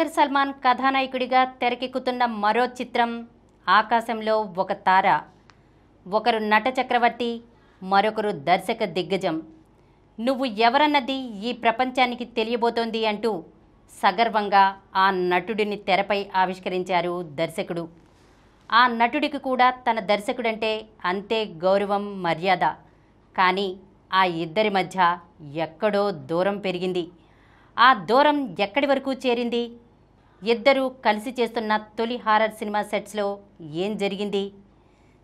దుల్కర్ సల్మాన్ కథానాయకుడిగా తెరకెక్కుతున్న మరో చిత్రం ఆకాశంలో ఒక తార. ఒకరు నట చక్రవర్తి, మరొకరు దర్శక దిగ్గజం. నువ్వు ఎవరన్నది ఈ ప్రపంచానికి తెలియబోతోంది అంటూ సగర్వంగా ఆ నటుడిని తెరపై ఆవిష్కరించారు దర్శకుడు. ఆ నటుడికి కూడా తన దర్శకుడంటే అంతే గౌరవం, మర్యాద. కానీ ఆ ఇద్దరి మధ్య ఎక్కడో దూరం పెరిగింది. ఆ దూరం ఎక్కడి వరకు చేరింది? ఇద్దరూ కలిసి చేస్తున్న తొలి హారర్ సినిమా సెట్స్లో ఏం జరిగింది?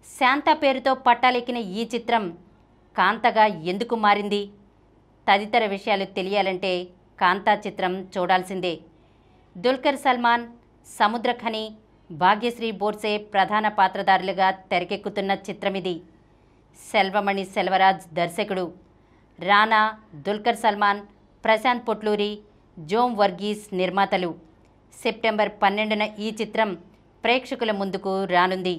శాంత పేరుతో పట్టాలెక్కిన ఈ చిత్రం కాంతగా ఎందుకు మారింది? తదితర విషయాలు తెలియాలంటే కాంతా చిత్రం చూడాల్సిందే. దుల్కర్ సల్మాన్, సముద్రఖని, భాగ్యశ్రీ బోర్సే ప్రధాన పాత్రధారులుగా తెరకెక్కుతున్న చిత్రమిది. సెల్వమణి సెల్వరాజ్ దర్శకుడు. రానా, దుల్కర్ సల్మాన్, ప్రశాంత్ పొట్లూరి, జోమ్ వర్గీస్ నిర్మాతలు. సెప్టెంబర్ 12న ఈ చిత్రం ప్రేక్షకుల ముందుకు రానుంది.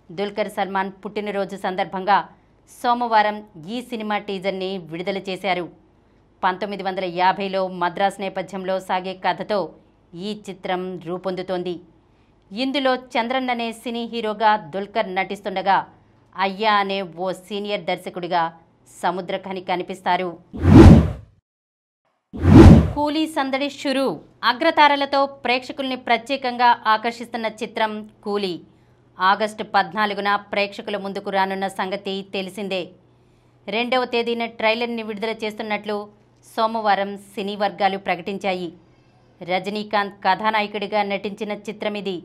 దుల్కర్ సల్మాన్ పుట్టినరోజు సందర్భంగా సోమవారం ఈ సినిమా టీజర్ని విడుదల చేశారు. 1950లో మద్రాస్ నేపథ్యంలో సాగే కథతో ఈ చిత్రం రూపొందుతోంది. ఇందులో చంద్రన్ అనే సినీ హీరోగా దుల్కర్ నటిస్తుండగా అయ్యా అనే ఓ సీనియర్ దర్శకుడిగా సముద్రఖని కనిపిస్తారు. కూలీ సందడి షురూ. అగ్రతారలతో ప్రేక్షకుల్ని ప్రత్యేకంగా ఆకర్షిస్తున్న చిత్రం కూలీ ఆగస్టు 14న ప్రేక్షకుల ముందుకు రానున్న సంగతి తెలిసిందే. 2వ తేదీన ట్రైలర్ని విడుదల చేస్తున్నట్లు సోమవారం సినీ వర్గాలు ప్రకటించాయి. రజనీకాంత్ కథానాయకుడిగా నటించిన చిత్రమిది.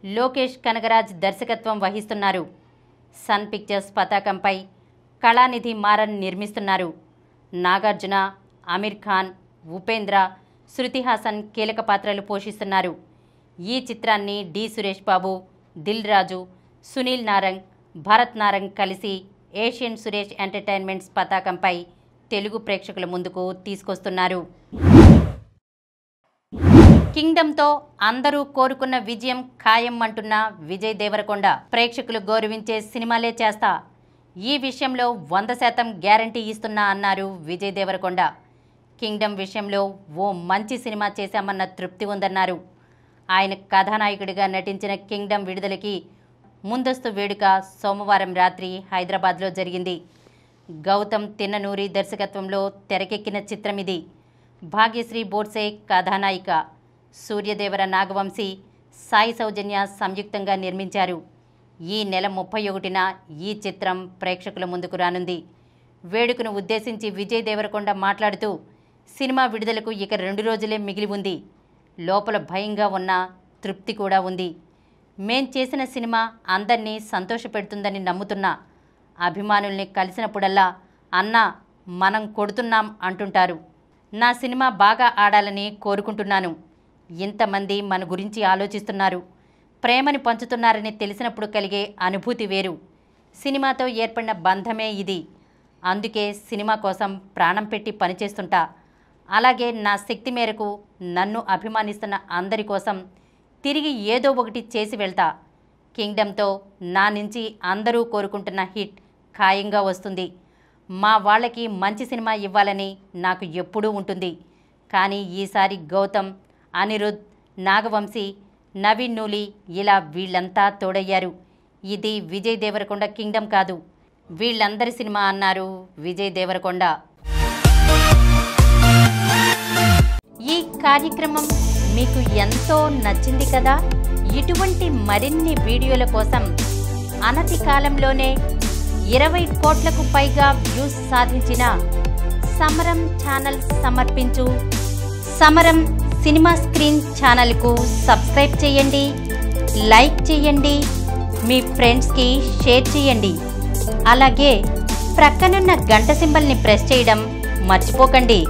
లోకేష్ కనగరాజ్ దర్శకత్వం వహిస్తున్నారు. సన్ పిక్చర్స్ పతాకంపై కళానిధి మారన్ నిర్మిస్తున్నారు. నాగార్జున, అమీర్ ఖాన్, ఉపేంద్ర, శృతి హాసన్ కీలక పాత్రలు పోషిస్తున్నారు. ఈ చిత్రాన్ని డి సురేష్ బాబు, దిల్ రాజు, సునీల్ నారంగ్, భరత్ నారంగ్ కలిసి ఏషియన్ సురేష్ ఎంటర్టైన్మెంట్స్ పతాకంపై తెలుగు ప్రేక్షకుల ముందుకు తీసుకొస్తున్నారు. కింగ్డమ్తో అందరూ కోరుకున్న విజయం ఖాయం అంటున్న విజయ్ దేవరకొండ, ప్రేక్షకులు గౌరవించే సినిమాలే చేస్తా, ఈ విషయంలో 100% గ్యారంటీ ఇస్తున్నా అన్నారు విజయ్ దేవరకొండ. కింగ్డమ్ విషయంలో ఓ మంచి సినిమా చేశామన్న తృప్తి ఉందన్నారు. ఆయన కథానాయకుడిగా నటించిన కింగ్డమ్ విడుదలకి ముందస్తు వేడుక సోమవారం రాత్రి హైదరాబాద్లో జరిగింది. గౌతమ్ తిన్ననూరి దర్శకత్వంలో తెరకెక్కిన చిత్రమిది. భాగ్యశ్రీ బోర్సే కథానాయిక. సూర్యదేవర నాగవంశీ, సాయి సౌజన్య సంయుక్తంగా నిర్మించారు. ఈ నెల 31న ఈ చిత్రం ప్రేక్షకుల ముందుకు రానుంది. వేడుకను ఉద్దేశించి విజయ్ దేవరకొండ మాట్లాడుతూ, సినిమా విడుదలకు ఇక 2 రోజులే మిగిలి ఉంది. లోపల భయంగా ఉన్న తృప్తి కూడా ఉంది. మేం చేసిన సినిమా అందరినీ సంతోషపెడుతుందని నమ్ముతున్నా. అభిమానుల్ని కలిసినప్పుడల్లా అన్నా మనం కొడుతున్నాం అంటుంటారు. నా సినిమా బాగా ఆడాలని కోరుకుంటున్నాను. ఇంతమంది మన గురించి ఆలోచిస్తున్నారు, ప్రేమని పంచుతున్నారని తెలిసినప్పుడు కలిగే అనుభూతి వేరు. సినిమాతో ఏర్పడిన బంధమే ఇది. అందుకే సినిమా కోసం ప్రాణం పెట్టి పనిచేస్తుంటా. అలాగే నా శక్తి మేరకు నన్ను అభిమానిస్తున్న అందరి కోసం తిరిగి ఏదో ఒకటి చేసి వెళ్తా. కింగ్డమ్తో నా నుంచి అందరూ కోరుకుంటున్న హిట్ ఖాయంగా వస్తుంది. మా వాళ్ళకి మంచి సినిమా ఇవ్వాలని నాకు ఎప్పుడూ ఉంటుంది. కానీ ఈసారి గౌతమ్, అనిరుద్, నాగవంశీ, నవీన్ నూలి ఇలా వీళ్ళంతా తోడయ్యారు. ఇది విజయ్ దేవరకొండ కింగ్డమ్ కాదు, వీళ్ళందరి సినిమా అన్నారు విజయ్ దేవరకొండ. ఈ కార్యక్రమం మీకు ఎంతో నచ్చింది కదా. ఇటువంటి మరిన్ని వీడియోల కోసం అనతి కాలంలోనే 20 కోట్లకు పైగా వ్యూస్ సాధించిన సమరం ఛానల్ సమర్పించు సమరం సినిమా స్క్రీన్ ఛానల్కు సబ్స్క్రైబ్ చేయండి, లైక్ చేయండి, మీ ఫ్రెండ్స్కి షేర్ చేయండి. అలాగే ప్రక్కనున్న గంట సింబల్ని ప్రెస్ చేయడం మర్చిపోకండి.